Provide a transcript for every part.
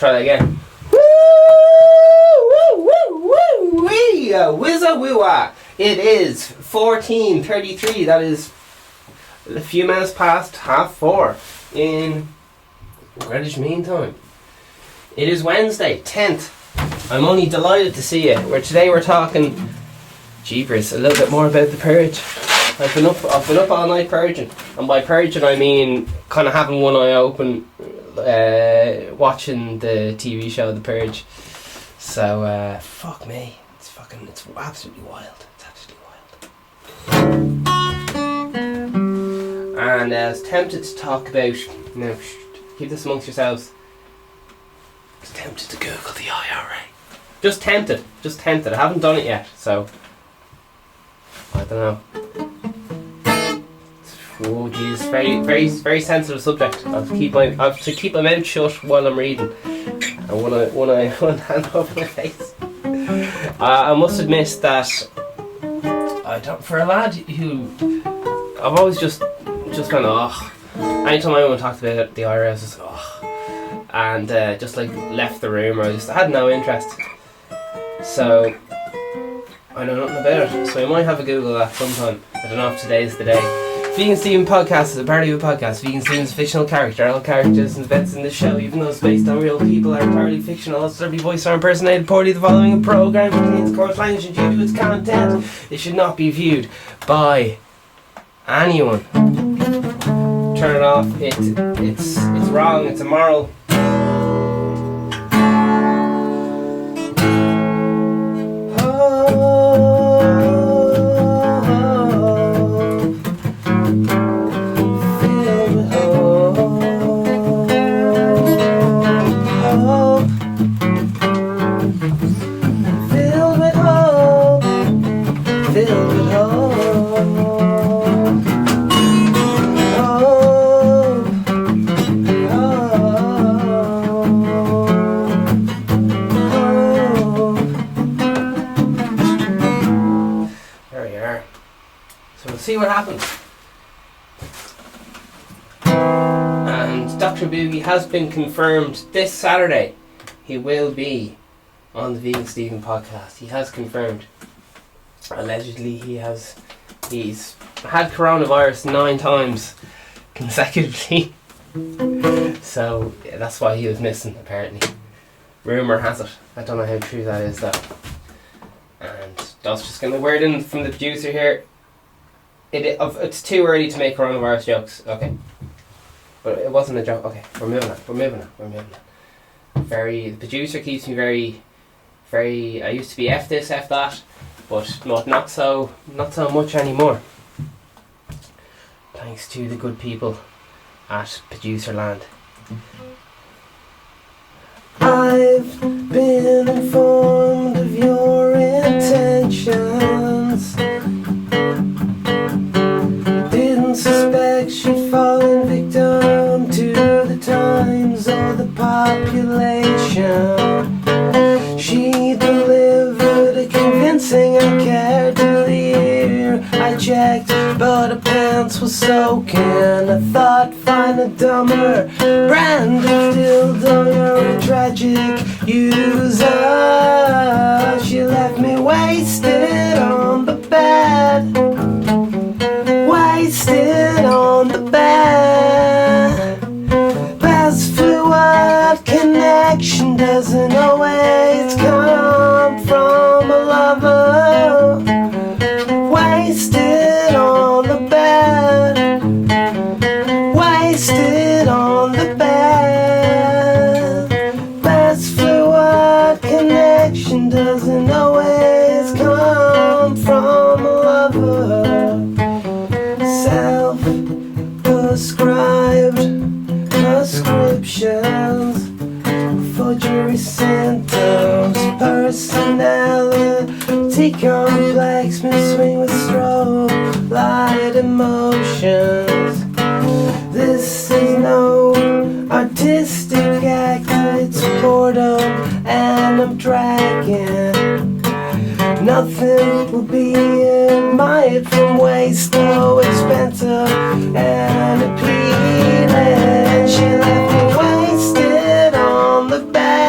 try that again. Wizza woo-wah. It is 14:33. That is a few minutes past 4:30 in Greenwich Mean Time. It is Wednesday, 10th. I'm only delighted to see you. Today we're talking, jeepers, a little bit more about the purge. I've been up all night purging, and by purging I mean kind of having one eye open, watching the TV show The Purge. So fuck me, it's absolutely wild. It's absolutely wild. And I was tempted to talk about, keep this amongst yourselves. I was tempted to Google the IRA. Just tempted. I haven't done it yet, so I don't know. Oh jeez, very sensitive subject. I have to keep my mouth shut while I'm reading, and one hand over my face. I must admit that for a lad who I've always just gone anytime anyone talked about the IRA, I was just and just like left the room, or I had no interest. So I know nothing about it. So I might have a Google that sometime. I don't know if today's the day. Vegan Steven podcast is a parody of a podcast. Vegan Steven is a fictional character. All characters and events in this show, even though it's based on real people, are entirely fictional. All celebrity voices are impersonated poorly. The following program contains coarse language, and due to its content, it should not be viewed by anyone. Turn it off. It's wrong. It's immoral. See what happens. And Dr. Boogie has been confirmed this Saturday. He will be on the Vegan Steven podcast. He has confirmed. Allegedly he's had coronavirus 9 times consecutively. So yeah, that's why he was missing apparently. Rumour has it. I don't know how true that is though. And that's just going to word in from the producer here. It's too early to make coronavirus jokes. Okay. But it wasn't a joke. Okay, we're moving on. The producer keeps me very, I used to be F this, F that, but not so much anymore. Thanks to the good people at Producerland. I've been informed of your intentions. Suspect she'd fallen victim to the times or the population. She delivered a convincing I cared to hear. I checked, but her pants were soaking. I thought, find a dumber brand of dildo. You're a tragic user. She left me wasted on the bed. Wasted on the bed. Fast fluid connection doesn't always come from a lover. Wasted on the bed. Wasted on the bed. Fast fluid connection doesn't always come from a lover. Self-prescribed prescriptions, forgery symptoms, personality complex, swing with strobe light emotions. This is no artistic act, it's boredom and I'm dragging. Nothing will be admired from waste, so expensive and appealing. She left me wasted on the bed.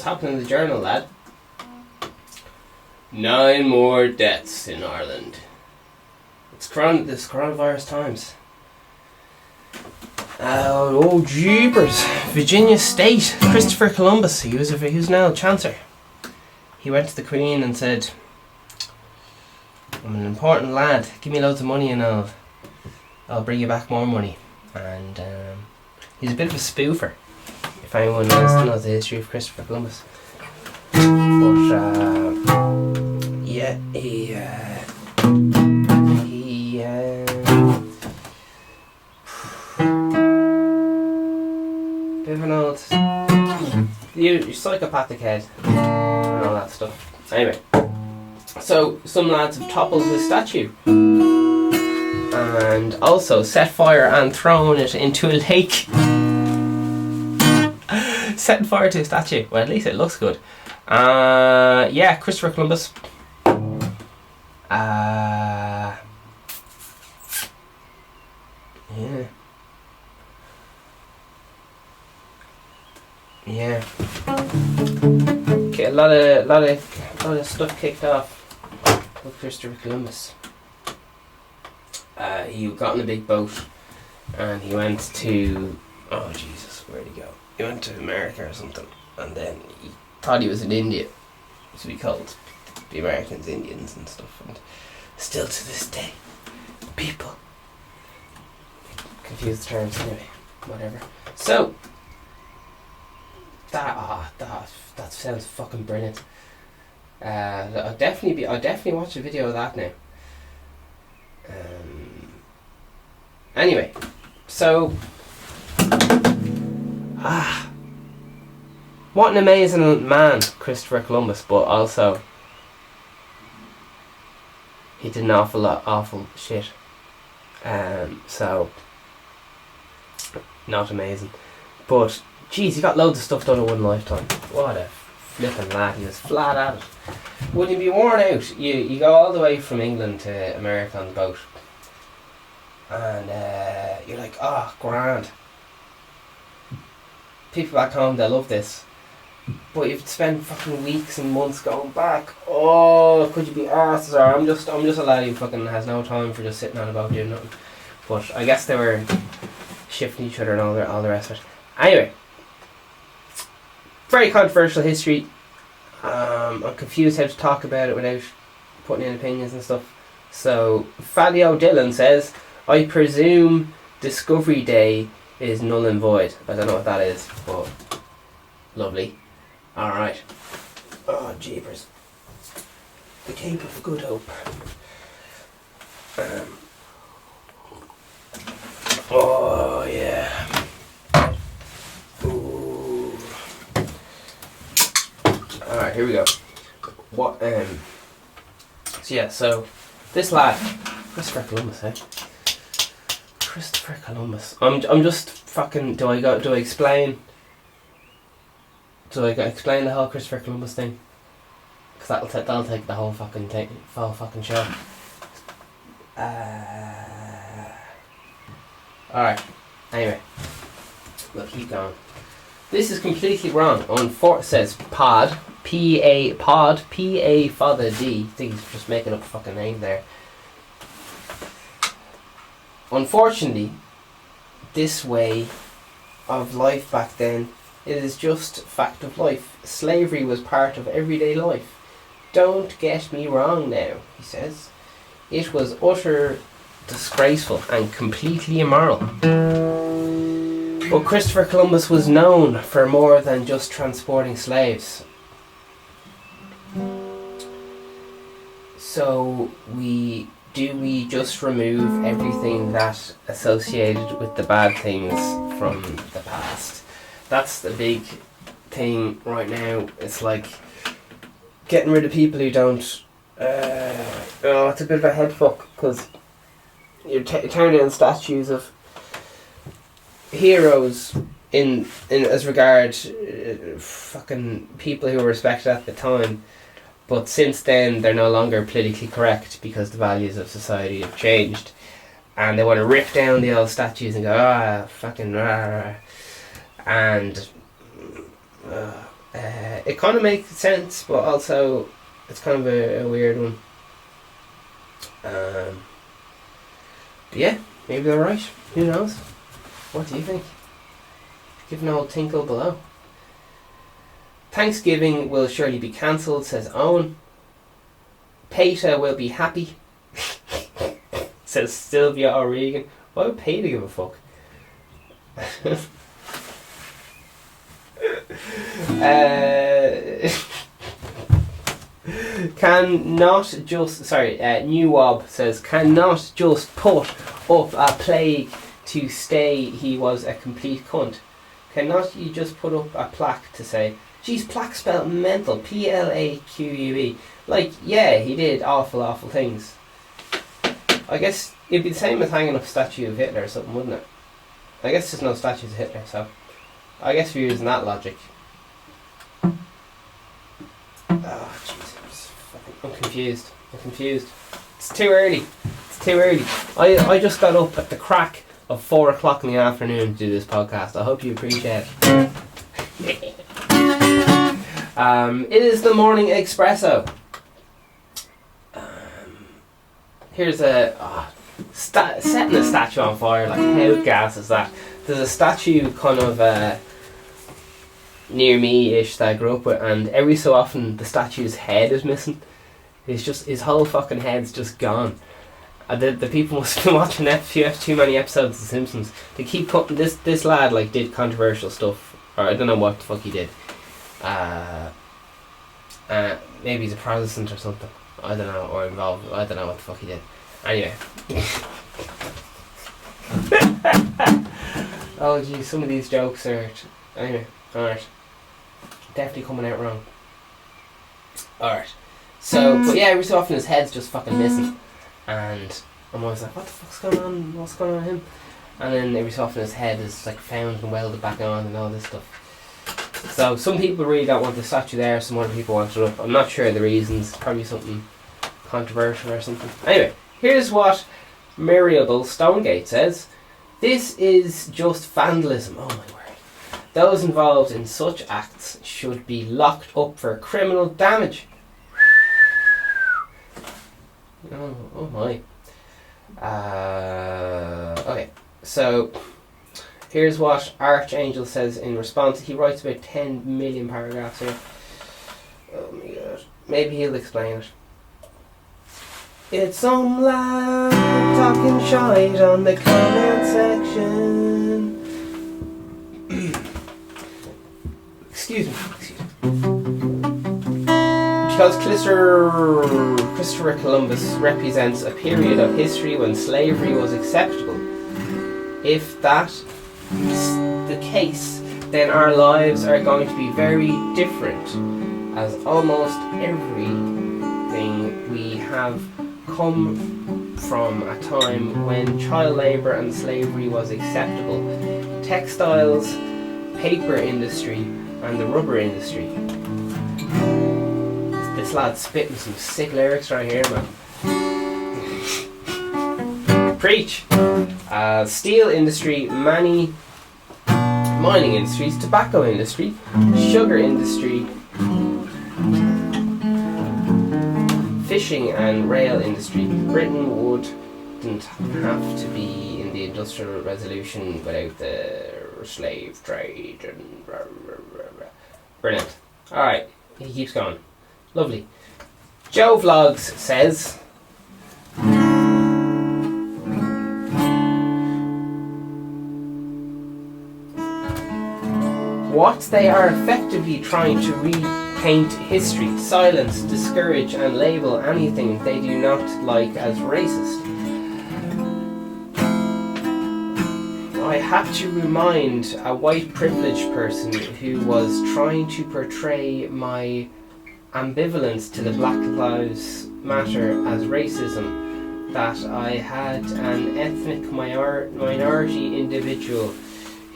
what's happening in the journal, lad. 9 more deaths in Ireland. It's this coronavirus times. Oh jeepers! Virginia State. Christopher Columbus. He was now Chancellor. He went to the Queen and said, "I'm an important lad. Give me loads of money and I'll bring you back more money." And he's a bit of a spoofer. If anyone knows the history of Christopher Columbus, but yeah, he bit of an old you psychopathic head and all that stuff. Anyway, so some lads have toppled his statue and also set fire and thrown it into a lake. Setting fire to a statue. Well, at least it looks good. Yeah, Christopher Columbus. Yeah. Okay, a lot of stuff kicked off with Christopher Columbus. He got in a big boat and he went to, oh Jesus, where'd he go? He went to America or something, and then he thought he was in India, so he called the Americans Indians and stuff, and still to this day, people confuse the terms anyway, whatever. So, that sounds fucking brilliant. I'll definitely watch a video of that now. Anyway, so what an amazing man, Christopher Columbus, but also he did an awful shit. So not amazing, but geez, he got loads of stuff done in one lifetime. What a flipping lad! He was flat at it. Wouldn't you be worn out? You go all the way from England to America on the boat, and you're like, oh, grand. People back home, they love this, but you've spent fucking weeks and months going back. Oh, could you be arsed? Or I'm just a lad who fucking has no time for just sitting on a boat doing nothing. But I guess they were shifting each other and all the rest of it. Anyway, very controversial history. I'm confused how to talk about it without putting in opinions and stuff. So Fabio Dillon says, "I presume Discovery Day is null and void." I don't know what that is, but lovely. Alright. Oh, jeepers. The Cape of Good Hope. Oh, yeah. Ooh. Alright, here we go. What, so this lad, Christopher Columbus, Christopher Columbus. I'm just fucking. Do I explain the whole Christopher Columbus thing? Because that'll take the whole fucking show. Alright. Anyway, we'll keep going. This is completely wrong. Says pod, P-A father D. I think he's just making up a fucking name there. Unfortunately, this way of life back then, it is just fact of life. Slavery was part of everyday life. Don't get me wrong now, he says. It was utter disgraceful and completely immoral. But Christopher Columbus was known for more than just transporting slaves. So we just remove everything that associated with the bad things from the past? That's the big thing right now. It's like getting rid of people who don't. It's a bit of a head fuck, because you're tearing down statues of heroes in as regard fucking people who were respected at the time. But since then, they're no longer politically correct because the values of society have changed. And they want to rip down the old statues and go, fucking rah, rah. And It kind of makes sense, but also it's kind of a weird one. But yeah, maybe they're right. Who knows? What do you think? Give an old tinkle below. Thanksgiving will surely be cancelled, says Owen. PETA will be happy, says Sylvia O'Regan. Why would PETA give a fuck? New Wob says, cannot just put up a plaque to stay he was a complete cunt. Cannot you just put up a plaque to say, geez, plaque spelled mental, Plaque. Like, yeah, he did awful things. I guess it'd be the same as hanging up a statue of Hitler or something, wouldn't it? I guess there's no statues of Hitler, so I guess if you're using that logic. Oh, Jesus. I'm confused. It's too early. I just got up at the crack of 4 o'clock in the afternoon to do this podcast. I hope you appreciate it. It is the morning espresso. Here's a setting a statue on fire. Like, how gas is that? There's a statue kind of near me-ish that I grew up with, and every so often the statue's head is missing. It's just, his whole fucking head's just gone. The people must have been watching too many episodes of The Simpsons. They keep cutting this lad like did controversial stuff, or I don't know what the fuck he did. Maybe he's a Protestant or something. I don't know, or involved. I don't know what the fuck he did. Anyway. Oh gee, some of these jokes are... Anyway, alright. Definitely coming out wrong. Alright. So, but yeah, every so often his head's just fucking missing. And I'm always like, what the fuck's going on? What's going on with him? And then every so often his head is like found and welded back on and all this stuff. So some people really don't want the statue there, some other people want it up. I'm not sure the reasons. Probably something controversial or something. Anyway, here's what Muriable Stonegate says. This is just vandalism. Oh my word. Those involved in such acts should be locked up for criminal damage. Oh my. Okay, so here's what Archangel says in response. He writes about 10 million paragraphs here. Oh my god. Maybe he'll explain it. It's some lad talking shite on the comment section. Excuse me. Because Christopher Columbus represents a period of history when slavery was acceptable. If that's the case, then our lives are going to be very different, as almost everything we have come from a time when child labour and slavery was acceptable. Textiles, paper industry, and the rubber industry. This lad's spitting some sick lyrics right here, man. Preach! Steel industry, mining industries, tobacco industry, sugar industry, fishing and rail industry. Britain wouldn't have to be in the Industrial Revolution without the slave trade and blah, blah, blah, blah. Brilliant. Alright, he keeps going. Lovely. Joe Vlogs says, what they are effectively trying to repaint history, silence, discourage and label anything they do not like as racist. I had to remind a white privileged person who was trying to portray my ambivalence to the Black Lives Matter as racism that I had an ethnic minority individual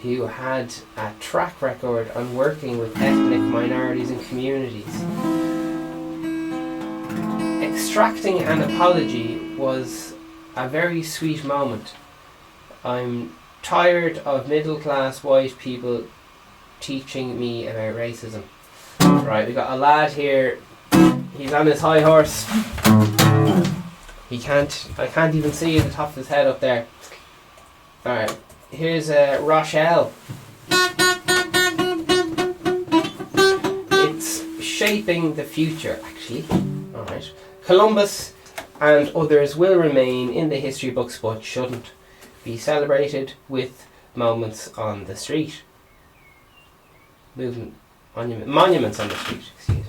who had a track record on working with ethnic minorities and communities. Extracting an apology was a very sweet moment. I'm tired of middle-class white people teaching me about racism. Right, we got a lad here. He's on his high horse. I can't even see the top of his head up there. Alright, here's Rochelle. It's shaping the future, actually. Alright. Columbus and others will remain in the history books but shouldn't be celebrated with moments on the street. Monuments on the street, excuse me.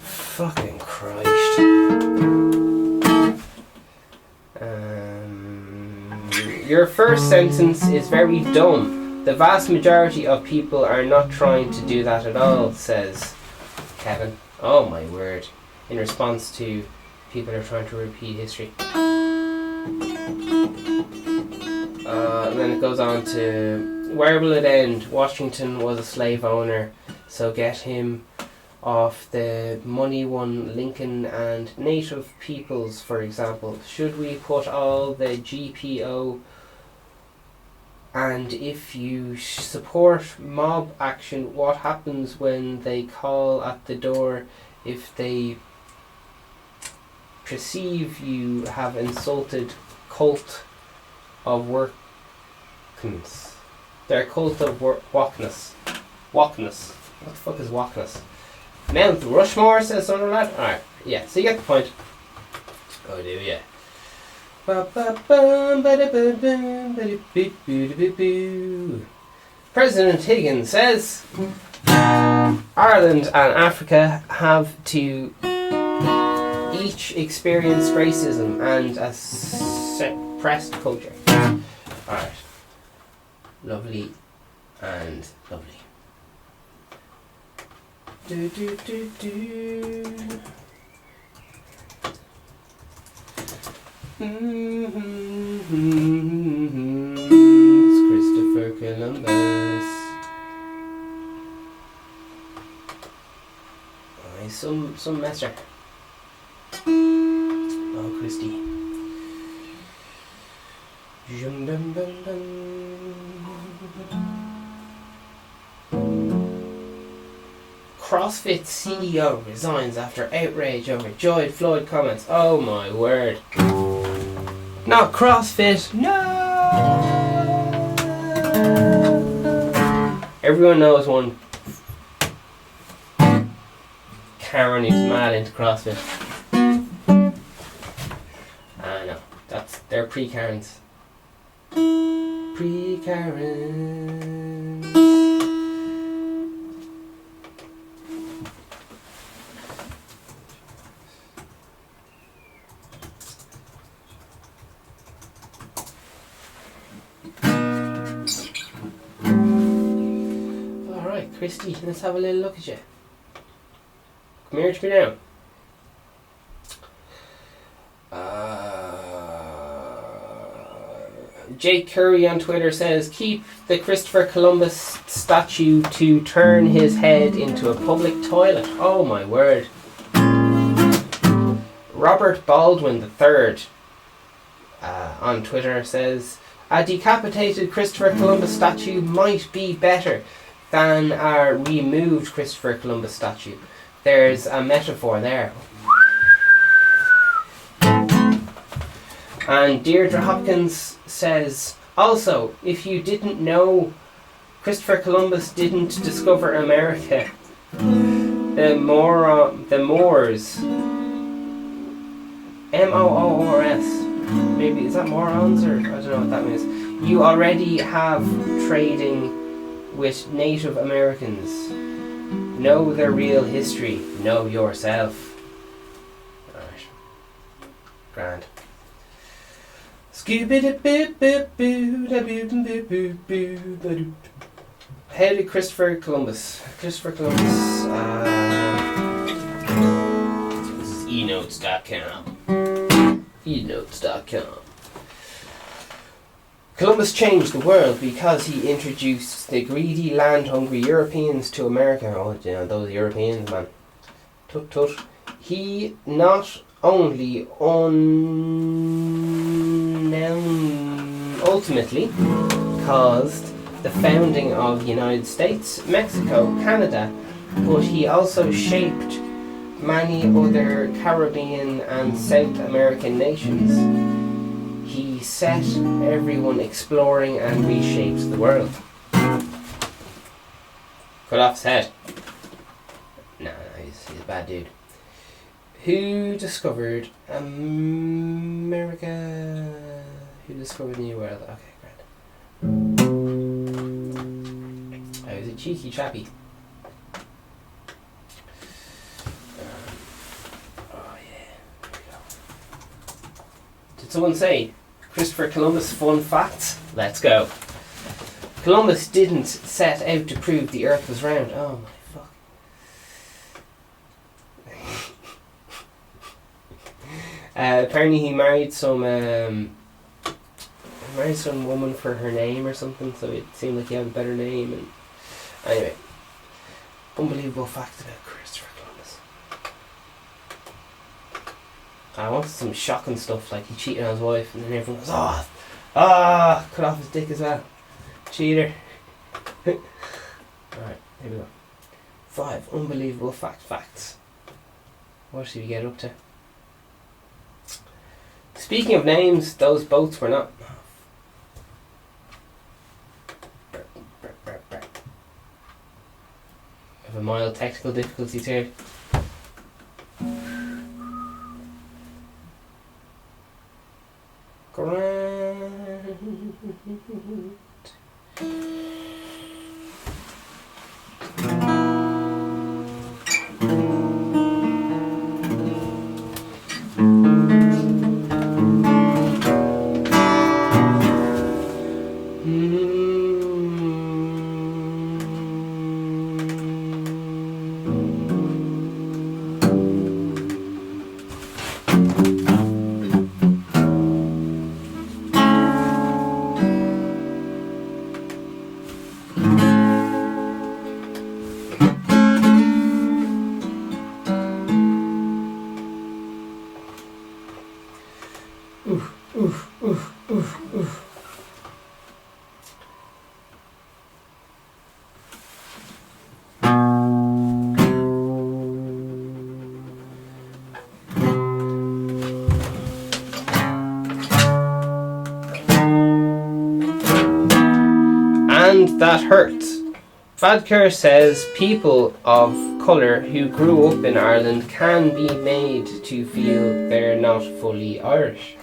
Fucking Christ. Your first sentence is very dumb. The vast majority of people are not trying to do that at all, says Kevin. Oh my word. In response to people who are trying to repeat history. And then it goes on to, where will it end? Washington was a slave owner, so get him off. The money won Lincoln and native peoples, for example. Should we put all the GPO? And if you support mob action, what happens when they call at the door if they perceive you have insulted cult of Workness? Their cult of Wockness. Wockness. What the fuck is Wockness? Mount Rushmore, says some lad. Alright, yeah, so you get the point. Oh, do you? President Higgins says Ireland and Africa have to each experience racism and a suppressed culture. Alright. Lovely and lovely. Do do do do. It's Christopher Columbus. Oh, he's some messer. Oh, Christy. Dum dum dum dum. CrossFit CEO resigns after outrage over George Floyd comments. Oh my word. Not CrossFit. No! Everyone knows one Karen who's mad into CrossFit. I know. They're pre-Karens. Pre-Karens. Christy, let's have a little look at you. Come here to me now. Jake Curry on Twitter says, keep the Christopher Columbus statue to turn his head into a public toilet. Oh my word. Robert Baldwin III on Twitter says, a decapitated Christopher Columbus statue might be better than a removed Christopher Columbus statue. There's a metaphor there. And Deirdre Hopkins says, also, if you didn't know, Christopher Columbus didn't discover America. The Moors, M-O-O-R-S, maybe, is that morons, or I don't know what that means. You already have trading with Native Americans. Know their real history. Know yourself. Alright. Grand. How did Christopher Columbus? This is enotes.com. Enotes.com. Columbus changed the world because he introduced the greedy, land-hungry Europeans to America. Oh, you know, those Europeans, man. Tut tut. He not only ultimately caused the founding of the United States, Mexico, Canada, but he also shaped many other Caribbean and South American nations. He set everyone exploring and reshaped the world. Cut off his head. No, he's a bad dude. Who discovered America? Who discovered the New World? Okay, great. I was a cheeky chappy. Oh yeah, there we go. Did someone say Christopher Columbus fun facts? Let's go. Columbus didn't set out to prove the earth was round. Oh my fuck. Apparently he married some woman for her name or something, so it seemed like he had a better name. And anyway, unbelievable fact about Christopher Columbus. I wanted some shocking stuff, like he cheated on his wife, and then everyone goes, cut off his dick as well. Cheater. Alright, here we go. 5 unbelievable facts. What should we get up to? Speaking of names, those boats were not... I have a mild technical difficulties here. And that hurts. Vadker says people of colour who grew up in Ireland can be made to feel they're not fully Irish.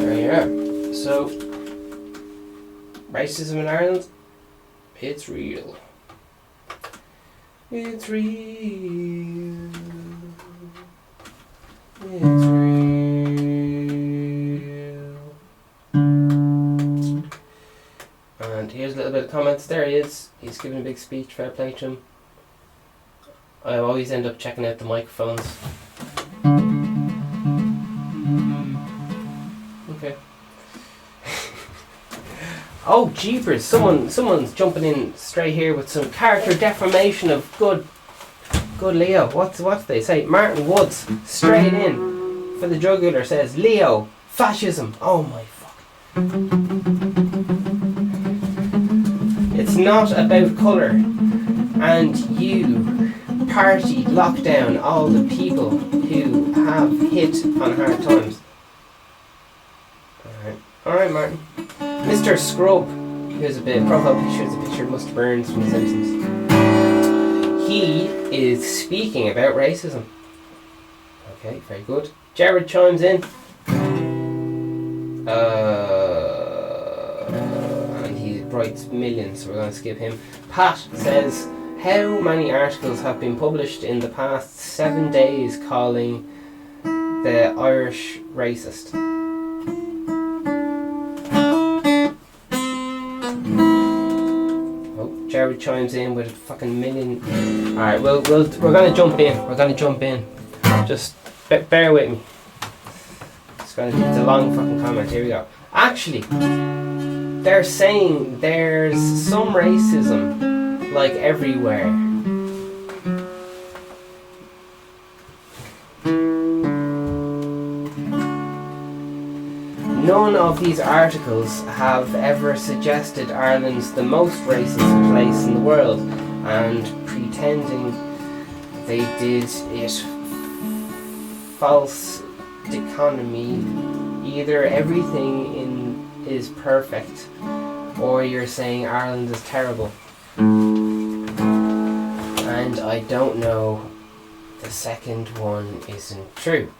There you are. So, racism in Ireland, it's real. It's real. It's real. And here's a little bit of comments. There he is. He's giving a big speech. Fair play to him. I always end up checking out the microphones. Okay. Oh jeepers! Someone's jumping in straight here with some character deformation of good Leo. What they say? Martin Woods straight in for the jugular says Leo fascism. Oh my fuck! It's not about colour, and you party lock down all the people who have hit on hard times. Alright, Martin. Mr. Scrub, here's a bit profile picture, it's a picture of Mr. Burns from The Simpsons. He is speaking about racism. Okay, very good. Jared chimes in. And he writes millions, so we're going to skip him. Pat says, how many articles have been published in the past 7 days calling the Irish racist? Jared chimes in with a fucking million. Alright, we're gonna jump in. Just bear with me. It's a long fucking comment. Here we go. Actually, they're saying there's some racism, like everywhere. None of these articles have ever suggested Ireland's the most racist place in the world, and pretending they did it false dichotomy. Either everything is perfect, or you're saying Ireland is terrible. And I don't know, the second one isn't true.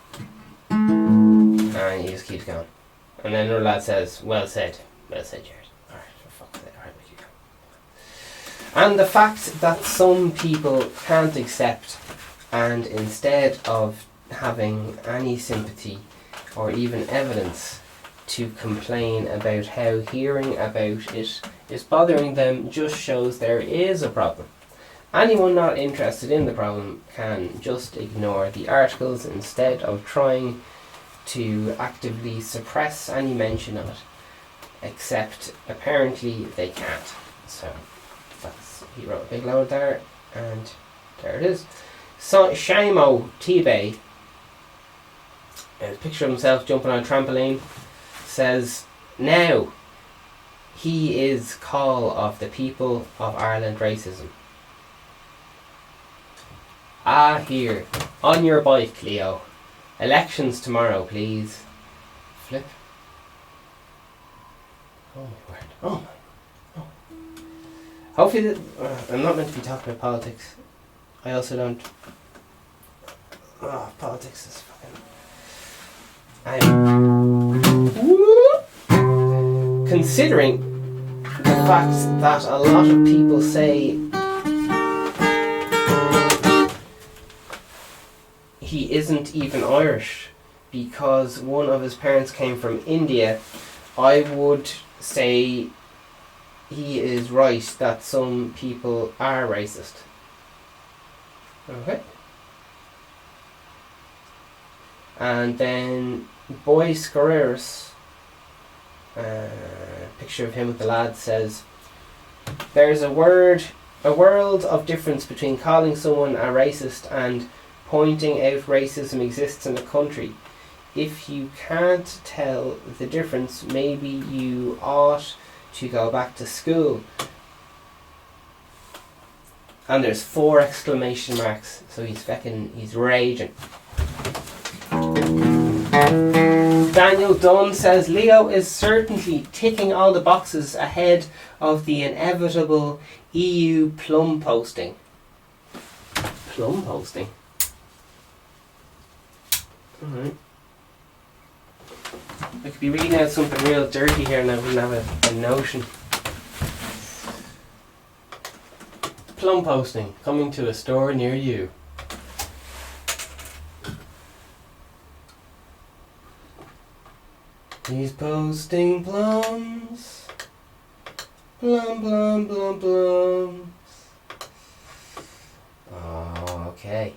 And he just keeps going. And then another lad says, well said, Jared. Alright, for fuck's sake, alright, we keep going. And the fact that some people can't accept, and instead of having any sympathy or even evidence to complain about how hearing about it is bothering them, just shows there is a problem. Anyone not interested in the problem can just ignore the articles instead of trying to actively suppress any mention of it, except apparently they can't. So that's, he wrote a big load there, and there it is. So Shamo T-Bay, a picture of himself jumping on a trampoline, says, now he is call of the people of Ireland racism. Ah, here, on your bike, Leo. Elections tomorrow, please. Flip. Oh my word. Oh my. Oh. Hopefully, I'm not meant to be talking about politics. I also don't. Oh, politics is fucking. Considering the fact that a lot of people say he isn't even Irish because one of his parents came from India, I would say he is right that some people are racist. Okay. And then Boy Scoreros, picture of him with the lad, says, there's a world of difference between calling someone a racist and pointing out racism exists in a country. If you can't tell the difference, maybe you ought to go back to school. And there's 4 exclamation marks, so he's raging. Daniel Dunn says, Leo is certainly ticking all the boxes ahead of the inevitable EU plum posting. Plum posting? Alright. I could be reading out something real dirty here and I wouldn't have a notion. Plum posting, coming to a store near you. He's posting plums. Plum, plum, plum, plums. Oh, okay.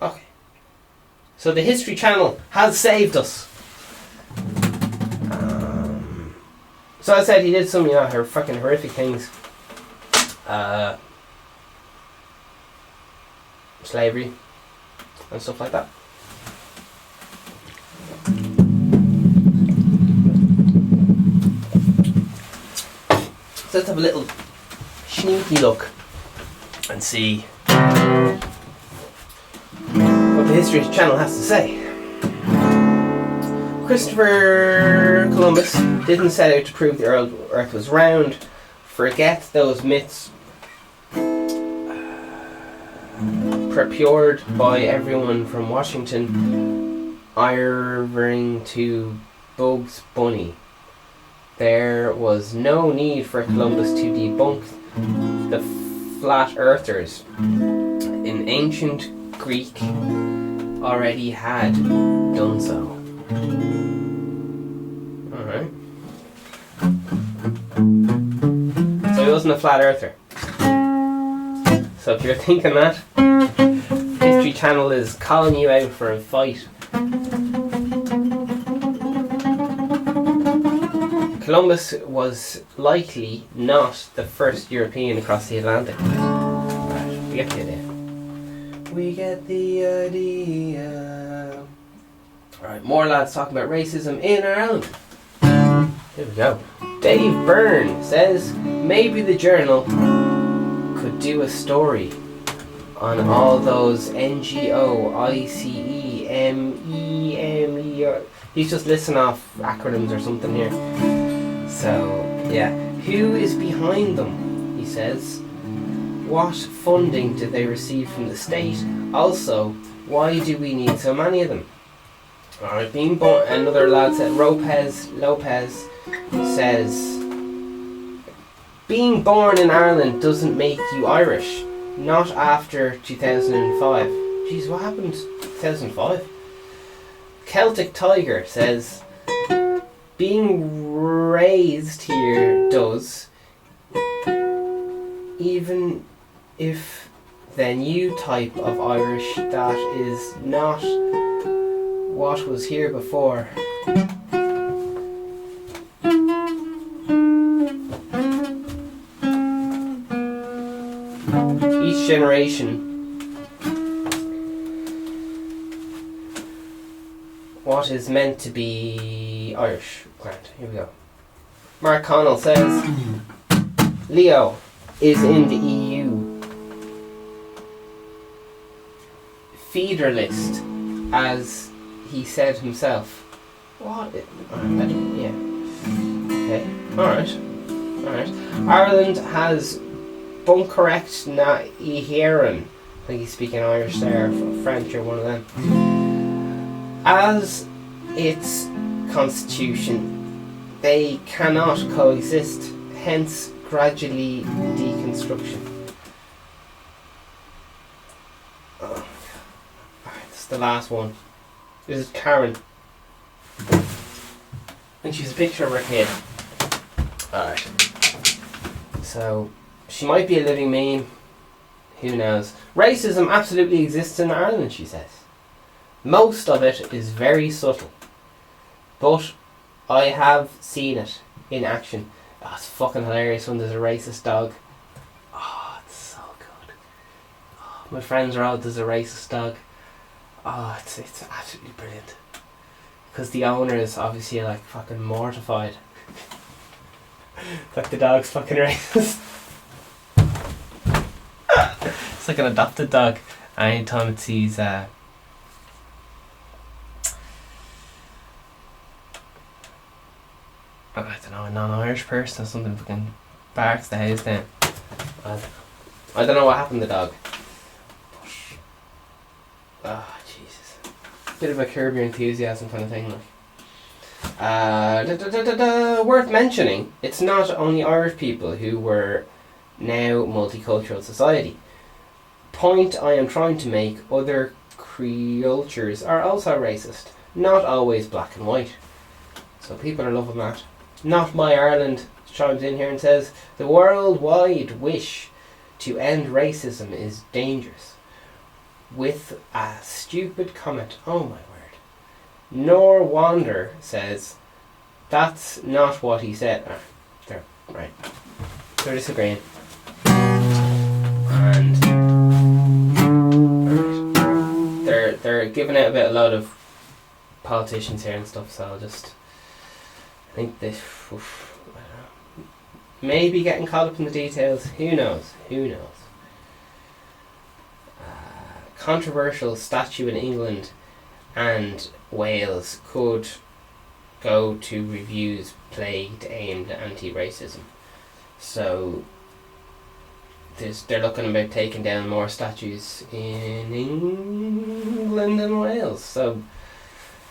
Okay. So the History Channel has saved us. So I said he did some, her fucking horrific things. Slavery and stuff like that. So let's have a little sneaky look and see what the History Channel has to say. Christopher Columbus didn't set out to prove the Earth was round. Forget those myths procured by everyone from Washington Irving to Bugs Bunny. There was no need for Columbus to debunk the flat earthers. An ancient Greek already had done so. Alright. So he wasn't a flat earther. So if you're thinking that, History Channel is calling you out for a fight. Columbus was likely not the first European across the Atlantic. Right, we get the idea. We get the idea. Right, more lads talking about racism in Ireland. Here we go. Dave Byrne says maybe the Journal could do a story on all those NGO, ICE, MEME. He's just listing off acronyms or something here. So, yeah. Who is behind them, he says. What funding did they receive from the state? Also, why do we need so many of them? Alright, being born, another lad said, Lopez says, being born in Ireland doesn't make you Irish. Not after 2005. Jeez, what happened 2005? Celtic Tiger says, being raised here does, even if the new type of Irish that is not what was here before. Each generation, what is meant to be Irish. Grant, here we go. Mark Connell says, Leo is in the EU feeder list, as he said himself. What? Yeah. Okay. Alright. Ireland has Buncorrect na Ihéran. I think he's speaking Irish there, French or one of them. As its constitution, they cannot coexist, hence gradually deconstruction. Oh. Alright, this is the last one. This is Karen. And she's a picture of her kid. Alright. So, she might be a living meme. Who knows? Racism absolutely exists in Ireland, she says. Most of it is very subtle. But I have seen it in action. Oh, it's fucking hilarious when there's a racist dog. Oh, it's so good. Oh, my friends are all, there's a racist dog. Oh, it's absolutely brilliant. Because the owner is obviously like fucking mortified. It's like the dog's fucking racist. It's like an adopted dog. Anytime it sees I don't know, a non-Irish person or something, fucking barks the house down. I don't know what happened to the dog. Oh, Jesus. Bit of a Curb Your Enthusiasm kind of thing, like. Worth mentioning, it's not only Irish people who were now multicultural society. Point I am trying to make, other cultures are also racist. Not always black and white. So people are loving that. Not My Ireland chimes in here and says, the worldwide wish to end racism is dangerous. With a stupid comment. Oh my word. Nor Wander says, that's not what he said. They're right. They're disagreeing. And they're giving out a lot of politicians here and stuff, so I'll just, I think this, maybe getting caught up in the details. Who knows? Controversial statue in England and Wales could go to reviews plagued aimed at anti-racism. So they're looking about taking down more statues in England and Wales. So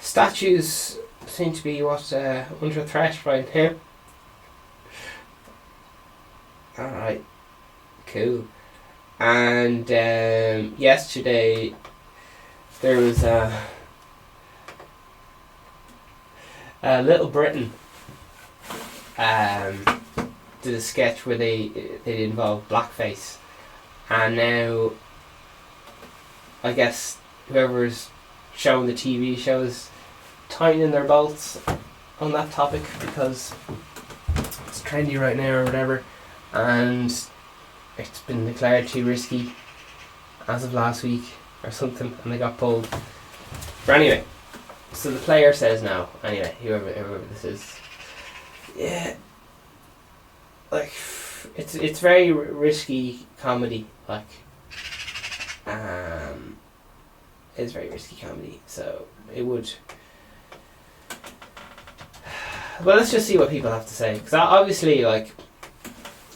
statues seem to be under threat right now. Alright, cool. And yesterday there was Little Britain did a sketch where they involved blackface, and now I guess whoever's showing the TV show is tightening their bolts on that topic because it's trendy right now or whatever, and it's been declared too risky as of last week or something, and they got pulled. But anyway, So the player says now. Anyway, whoever this is. Yeah. Like, it's very risky comedy. Like, it's very risky comedy. So it would. Well, let's just see what people have to say. Because obviously, like,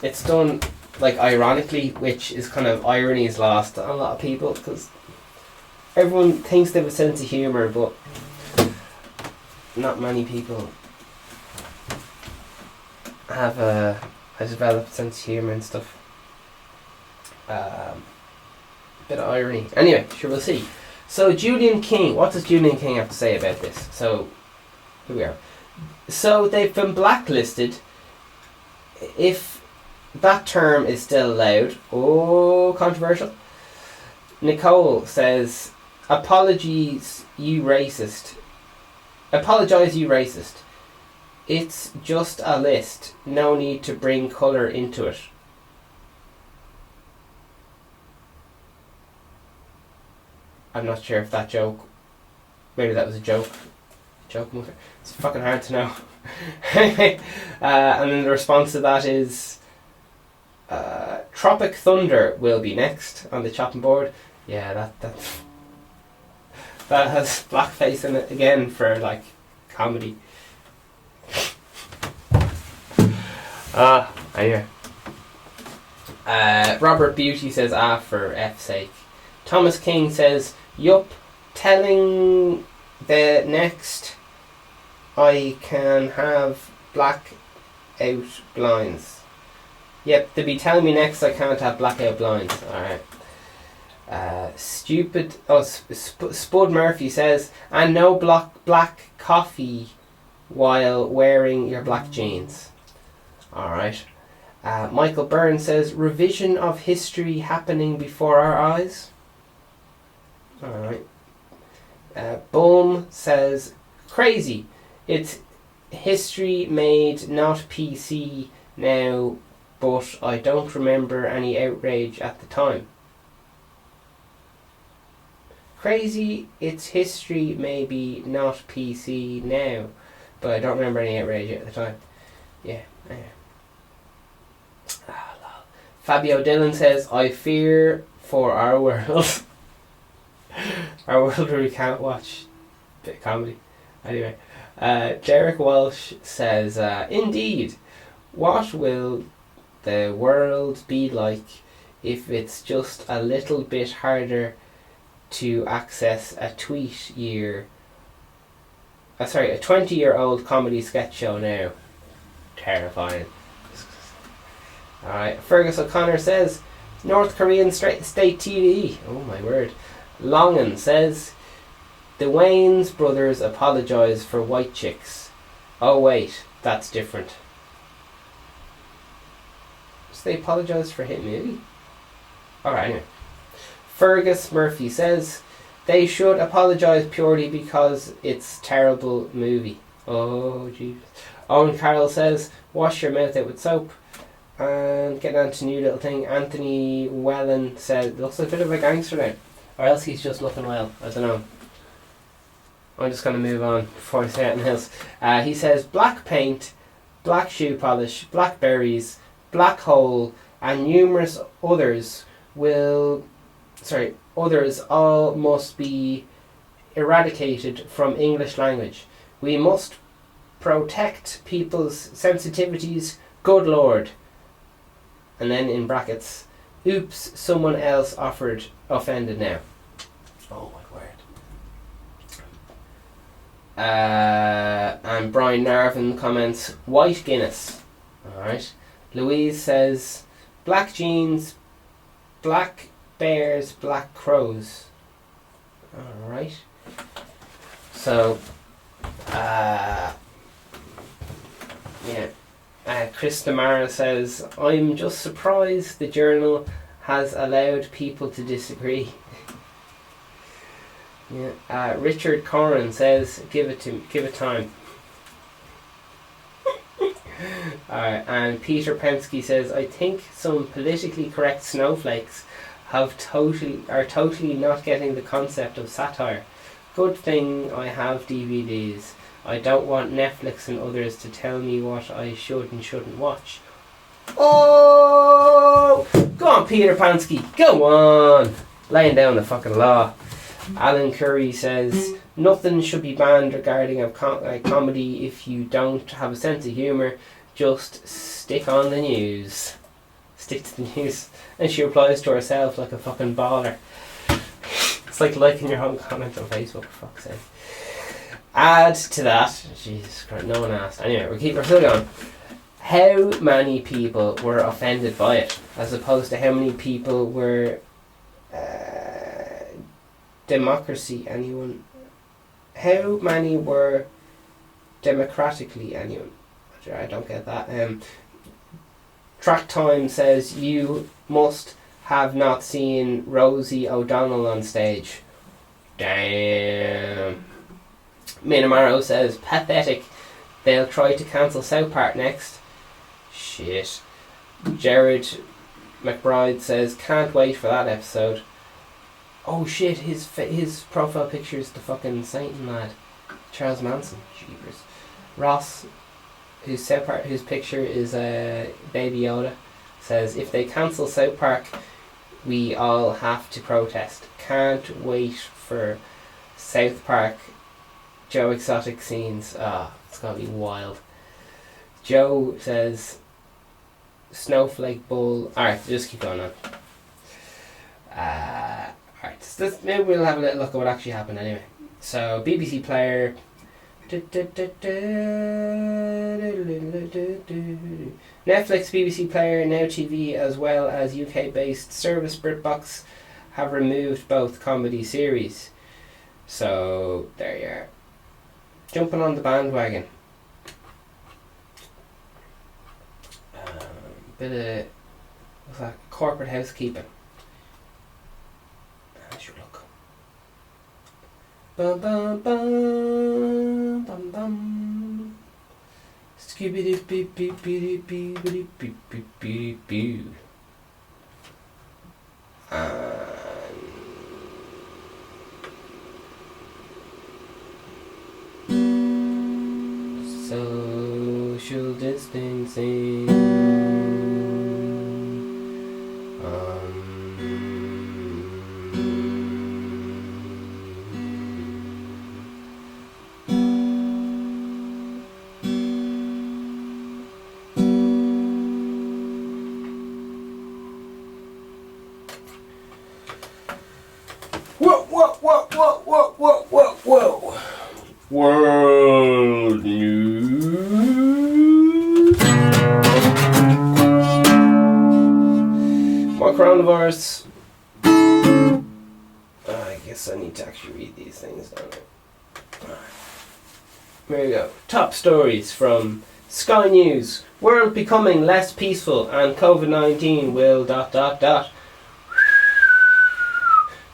it's done, like, ironically, which is kind of, irony is lost on a lot of people, because everyone thinks they have a sense of humour, but not many people have a developed sense of humour and stuff. Bit of irony. Anyway, sure, we'll see. So, Julian King. What does Julian King have to say about this? So, here we are. So they've been blacklisted. If that term is still allowed. Oh, controversial. Nicole says, apologies, you racist. Apologise, you racist. It's just a list. No need to bring colour into it. I'm not sure if that joke... Maybe that was a joke. It's fucking hard to know. And then the response to that is Tropic Thunder will be next on the chopping board. Yeah, that has blackface in it again for like comedy. Anyway. Robert Beauty says for F's sake. Thomas King says, yup, telling the next I can have blackout blinds. Yep, they'll be telling me next I can't have blackout blinds. Alright. Spud Murphy says, and no black coffee while wearing your black jeans. Alright. Michael Byrne says, revision of history happening before our eyes. Alright. Boom says, crazy. It's history made, not PC now, but I don't remember any outrage at the time. Crazy, it's history maybe not PC now, but I don't remember any outrage at the time. Yeah. Fabio Dillon says, I fear for our world. Our world where we can't watch a bit of comedy. Anyway, Derek Walsh says, indeed, what will the world be like if it's just a little bit harder to access a 20-year-old comedy sketch show now? Terrifying. Alright, Fergus O'Connor says, North Korean state TV. Oh my word. Longan says, the Wayans brothers apologise for white chicks. Oh wait, that's different. So they apologise for hit movie? Alright, anyway. Fergus Murphy says, they should apologise purely because it's terrible movie. Oh Jesus. Owen Carroll says, wash your mouth out with soap. And getting on to new little thing, Anthony Wellen said, looks like a bit of a gangster now. Or else he's just looking well. I don't know. I'm just going to move on before I say anything else. He says, black paint, black shoe polish, black berries, black hole, and numerous others all must be eradicated from English language. We must protect people's sensitivities, good lord. And then in brackets, oops, someone else offended now. Oh my word. And Brian Narvin comments, white Guinness. Alright. Louise says, black jeans, black bears, black crows. Alright. So, yeah. Chris Damara says, I'm just surprised the journal has allowed people to disagree. Yeah. Richard Corrin says, give it time. And Peter Pensky says, I think some politically correct snowflakes are totally not getting the concept of satire. Good thing I have DVDs. I don't want Netflix and others to tell me what I should and shouldn't watch. Oh! Go on, Peter Pansky. Go on! Laying down the fucking law. Alan Curry says, nothing should be banned regarding a comedy if you don't have a sense of humour. Just stick on the news. Stick to the news. And she replies to herself like a fucking baller. It's like liking your own comment on Facebook, for fuck's sake. Add to that, Jesus Christ, no one asked. Anyway, we're still going. How many people were offended by it, as opposed to how many people were democracy anyone? How many were democratically anyone? I don't get that. Track Time says you must have not seen Rosie O'Donnell on stage. Damn. Minamaro says pathetic. They'll try to cancel South Park next. Shit. Jared McBride says can't wait for that episode. Oh shit, his profile picture is the fucking Satan lad, Charles Manson. Jeepers. Ross, whose South Park, whose picture is Baby Yoda, says if they cancel South Park, we all have to protest. Can't wait for South Park Joe Exotic scenes. It's gonna be wild. Joe says Snowflake Bull. Alright, just keep going on. Alright, so maybe we'll have a little look at what actually happened anyway. So BBC Player. Netflix, BBC Player, Now TV, as well as UK-based service BritBox have removed both comedy series. So there you are. Jumping on the bandwagon. Bit of what's that? Corporate housekeeping. As you look. Bum bum bum bum bum. Scooby doo beep beep beep beep beep beep beep beep beep. Social distancing. Whoa. World news. More coronavirus. I guess I need to actually read these things, don't I? Here we go. Top stories from Sky News. World becoming less peaceful and COVID-19 will ...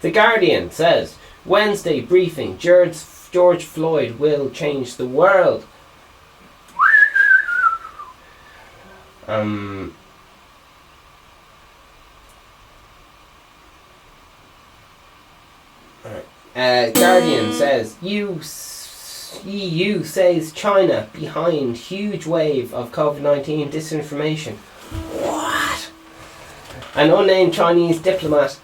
The Guardian says Wednesday briefing, George Floyd will change the world. Guardian says EU says China behind huge wave of COVID-19 disinformation. What? An unnamed Chinese diplomat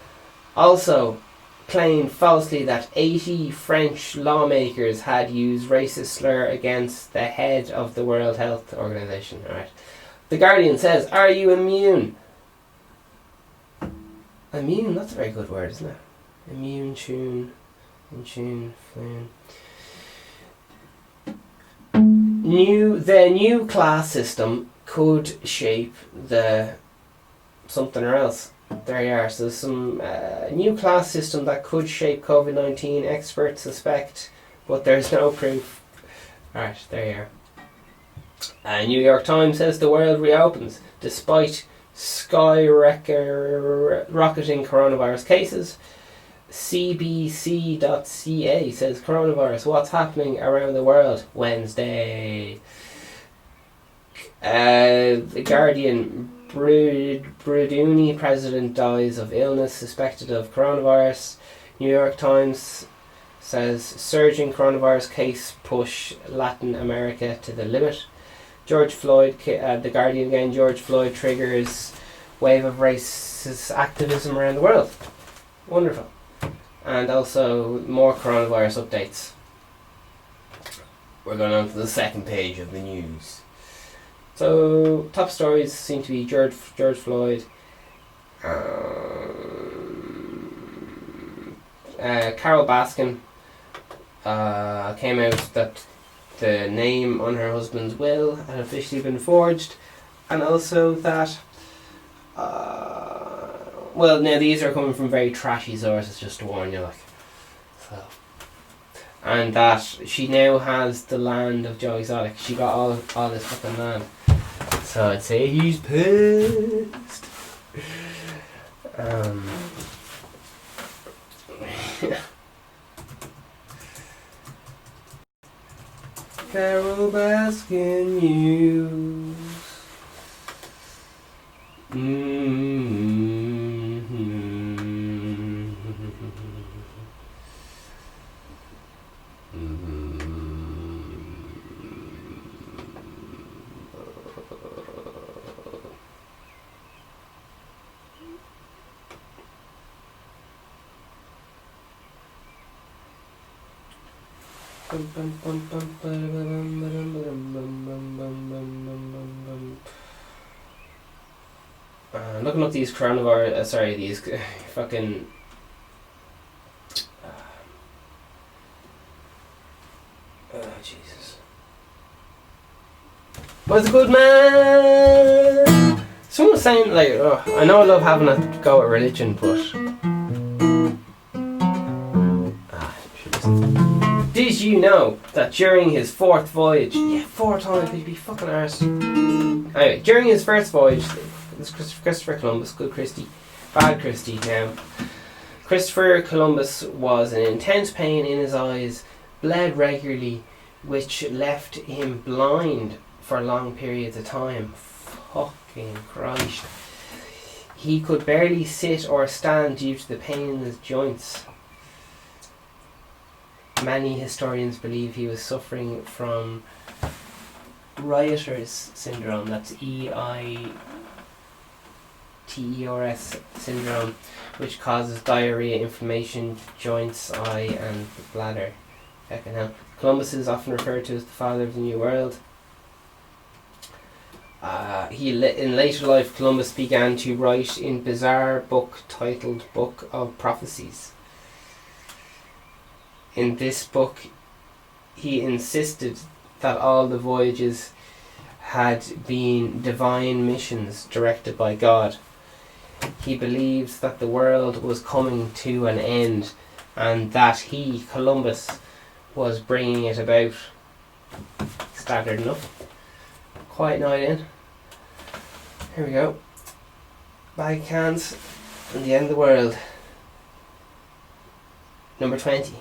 also claimed falsely that 80 French lawmakers had used racist slur against the head of the World Health Organization. Alright. The Guardian says, are you immune? Immune? That's a very good word, isn't it? Immune, tune, in tune, flame. The new class system could shape the something or else. There you are. So there's some new class system that could shape COVID-19. Experts suspect, but there's no proof. Alright, there you are. New York Times says the world reopens despite skyrocketing coronavirus cases. CBC.ca says coronavirus, what's happening around the world Wednesday. The Guardian, Brunei president dies of illness suspected of coronavirus. New York Times says surging coronavirus case push Latin America to the limit. George Floyd, The Guardian again, George Floyd triggers wave of racist activism around the world. Wonderful. And also more coronavirus updates. We're going on to the second page of the news. So, top stories seem to be George Floyd, Carol Baskin came out that the name on her husband's will had officially been forged, and also that well, now these are coming from very trashy sources, just to warn you, like, so, and that she now has the land of Joe Exotic. She got all this fucking land, so I'd say he's pissed. Carol Baskin news. Looking up these coronavirus, these fucking Jesus. Was a good man. Someone was saying, like, I know I love having a go at religion, but did you know that during his fourth voyage, four times, he'd be fucking arse. Anyway, during his first voyage, this Christopher Columbus, good Christy, bad Christy now. Christopher Columbus was in intense pain in his eyes, bled regularly, which left him blind for long periods of time. Fucking Christ. He could barely sit or stand due to the pain in his joints. Many historians believe he was suffering from Reiter's syndrome, that's EITERS syndrome, which causes diarrhea, inflammation, joints, eye and the bladder. Fucking hell. Columbus is often referred to as the father of the New World. In later life, Columbus began to write in bizarre book titled Book of Prophecies. In this book, he insisted that all the voyages had been divine missions directed by God. He believed that the world was coming to an end and that he, Columbus, was bringing it about. Standard enough. Quiet night in. Here we go. Bag cans and the end of the world. Number 20.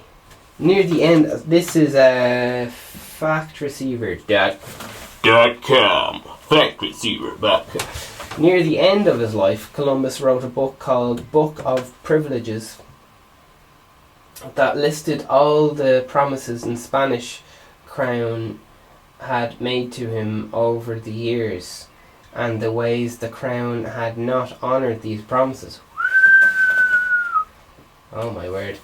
Near the end, this is a factreceiver.com. Factreceiver.com. Near the end of his life, Columbus wrote a book called Book of Privileges that listed all the promises the Spanish crown had made to him over the years and the ways the crown had not honoured these promises. Oh my word.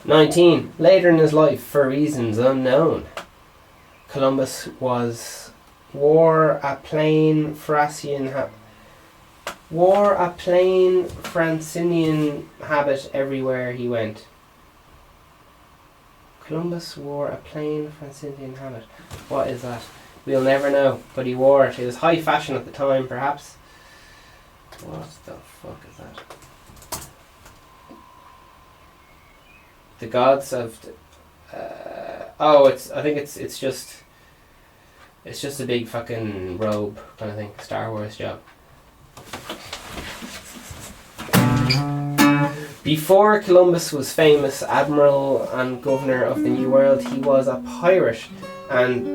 19. Later in his life, for reasons unknown, Columbus wore a plain Francinian habit everywhere he went. Columbus wore a plain Francinian habit. What is that? We'll never know, but he wore it. It was high fashion at the time, perhaps. What the fuck is that? The gods of I think it's just a big fucking robe kind of thing. Star Wars job. Before Columbus was famous admiral and governor of the New World, he was a pirate and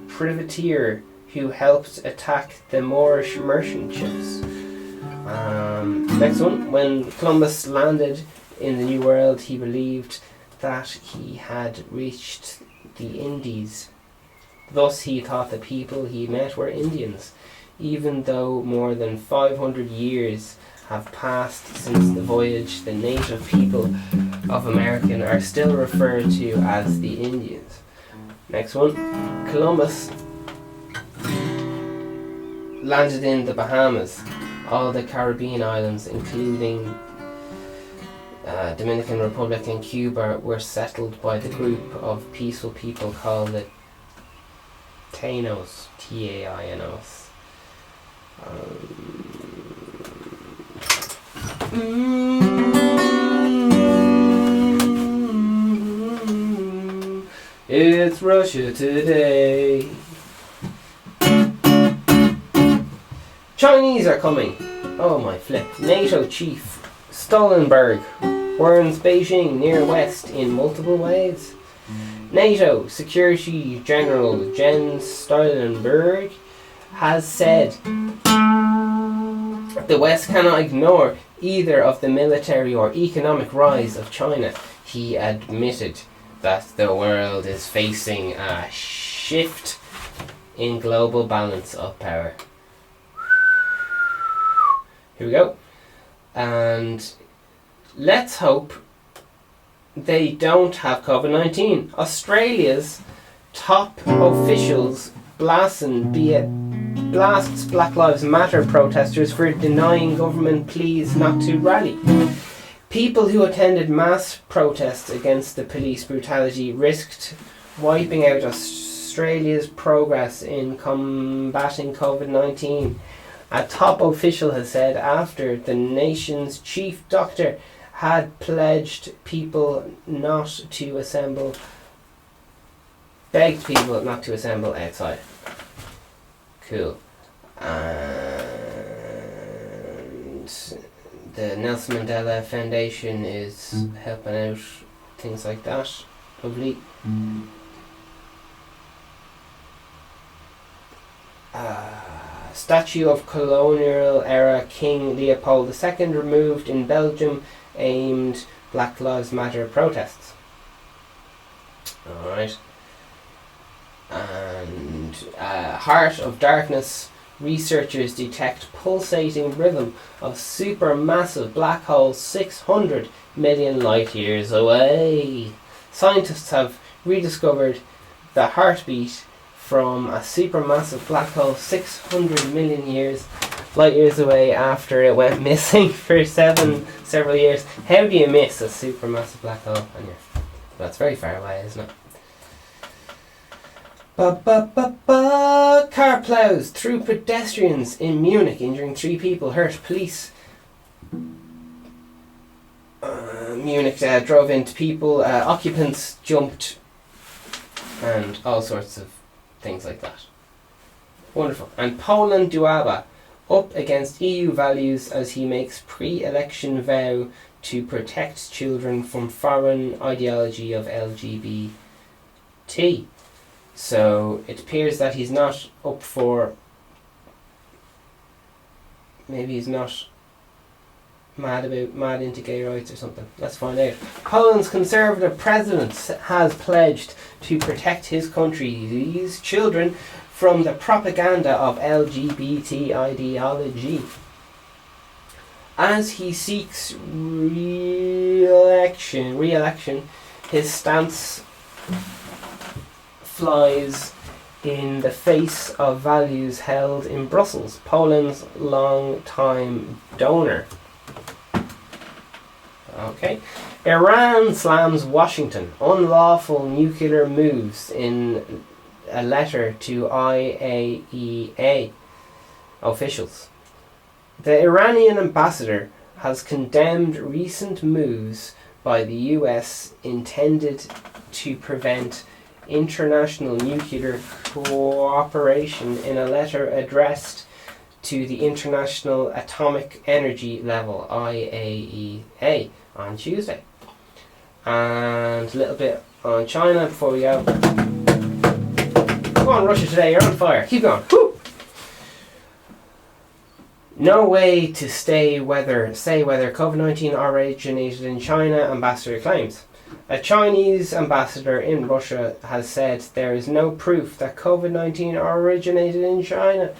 privateer who helped attack the Moorish merchant ships. Next one. When Columbus landed in the New World, he believed that he had reached the Indies. Thus he thought the people he met were Indians, even though more than 500 years have passed since the voyage. The native people of America are still referred to as the Indians. Next one. Columbus landed in the Bahamas. All the Caribbean islands, including Dominican Republic and Cuba, were settled by the group of peaceful people called the Tainos, Tainos. It's Russia today. Chinese are coming. Oh my flip. NATO chief Stoltenberg warns Beijing near West in multiple ways. NATO Security General Jens Stoltenberg has said the West cannot ignore either of the military or economic rise of China. He admitted that the world is facing a shift in global balance of power. Here we go. And let's hope they don't have COVID-19. Australia's top officials blasts Black Lives Matter protesters for denying government pleas not to rally. People who attended mass protests against the police brutality risked wiping out Australia's progress in combating COVID-19. A top official has said after the nation's chief doctor had pledged people not to assemble, begged people not to assemble outside. Cool. And the Nelson Mandela Foundation is helping out things like that. Lovely. Statue of colonial era King Leopold II removed in Belgium aimed Black Lives Matter protests. Alright. And Heart of Darkness researchers detect pulsating rhythm of supermassive black hole 600 million light years away. Scientists have rediscovered the heartbeat from a supermassive black hole 600 million light years away after it went missing for several years. How do you miss a supermassive black hole? That's very far away, isn't it? Car plows through pedestrians in Munich, injuring 3 people, hurt. Police Munich drove into people, occupants jumped, and all sorts of things like that. Wonderful. And Poland Duaba up against EU values as he makes pre-election vow to protect children from foreign ideology of LGBT. So it appears that he's not up for, maybe he's not mad into gay rights or something. Let's find out. Poland's conservative president has pledged to protect his country's children from the propaganda of LGBT ideology. As he seeks re-election, his stance flies in the face of values held in Brussels. Poland's long-time donor. Okay. Iran slams Washington. Unlawful nuclear moves in a letter to IAEA officials. The Iranian ambassador has condemned recent moves by the US intended to prevent international nuclear cooperation in a letter addressed to the International Atomic Energy Level, IAEA, on Tuesday. And a little bit on China before we go. Come on, Russia today, you're on fire. Keep going. Woo! No way to say whether COVID-19 originated in China, ambassador claims. A Chinese ambassador in Russia has said there is no proof that COVID-19 originated in China,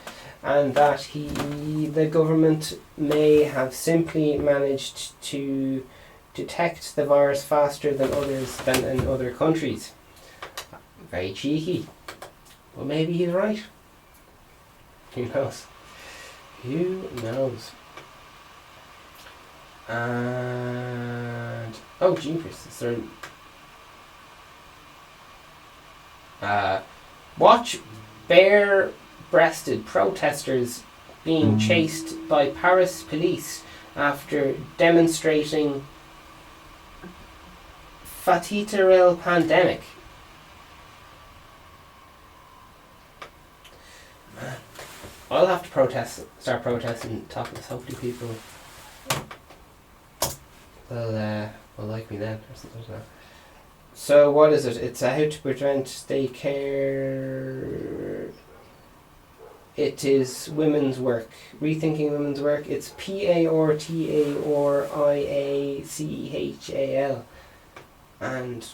and that the government may have simply managed to detect the virus faster than in other countries. Very cheeky. Well, maybe he's right. Who knows? Who knows? And oh, jeepers! Is there? Watch bare-breasted protesters being chased by Paris police after demonstrating fatal pandemic. Man, I'll have to start protesting, talking to hopefully people will like me then or something like that. So what is it? It's how to prevent they care. It is women's work. Rethinking women's work. It's PARTAORIACHAL. And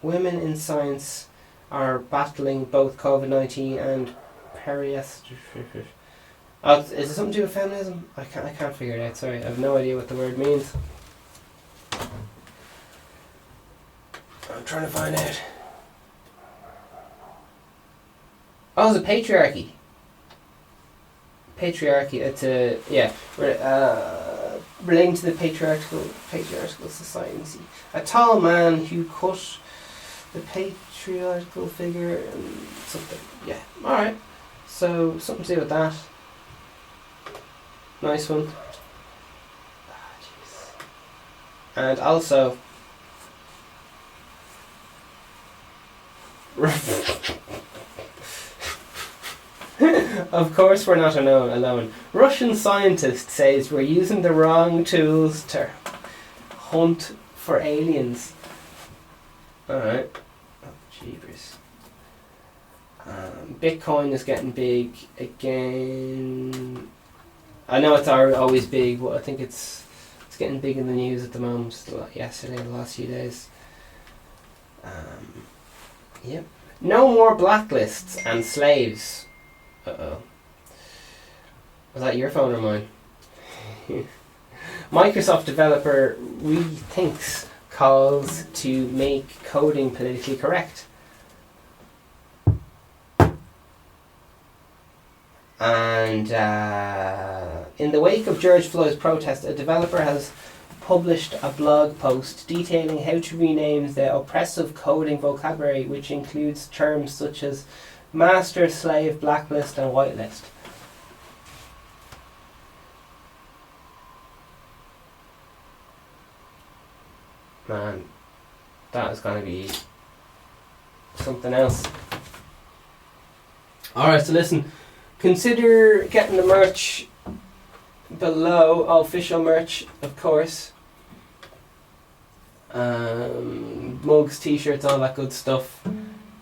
women in science are battling both COVID-19 and is it something to do with feminism? I can't figure it out, sorry. I have no idea what the word means. I'm trying to find out. Oh, it's a patriarchy. Patriarchy, it's a, yeah, relating to the patriarchal society. A tall man who cut the patriarchal figure and something, yeah, alright. So, something to do with that. Nice one. Ah, jeez. And also, of course we're not alone. Russian scientist says we're using the wrong tools to hunt for aliens. Alright. Oh, jeepers. Bitcoin is getting big again. I know it's always big, but I think it's getting big in the news at the moment. Yesterday, the last few days. Yep. No more blacklists and slaves. Uh-oh. Was that your phone or mine? Microsoft developer rethinks calls to make coding politically correct. And in the wake of George Floyd's protest, a developer has published a blog post detailing how to rename the oppressive coding vocabulary, which includes terms such as master, slave, blacklist and whitelist. Man, that is going to be something else. Alright, so listen, consider getting the merch below, official merch, of course. Mugs, t-shirts, all that good stuff.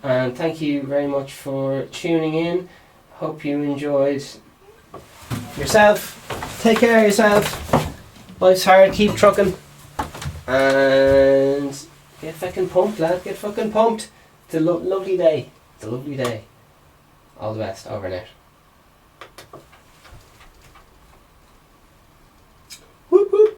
And thank you very much for tuning in. Hope you enjoyed yourself. Take care of yourself. Life's hard, keep trucking. And get fucking pumped, lad. Get fucking pumped. It's a lovely day. It's a lovely day. All the best. Over and out. Whoop whoop.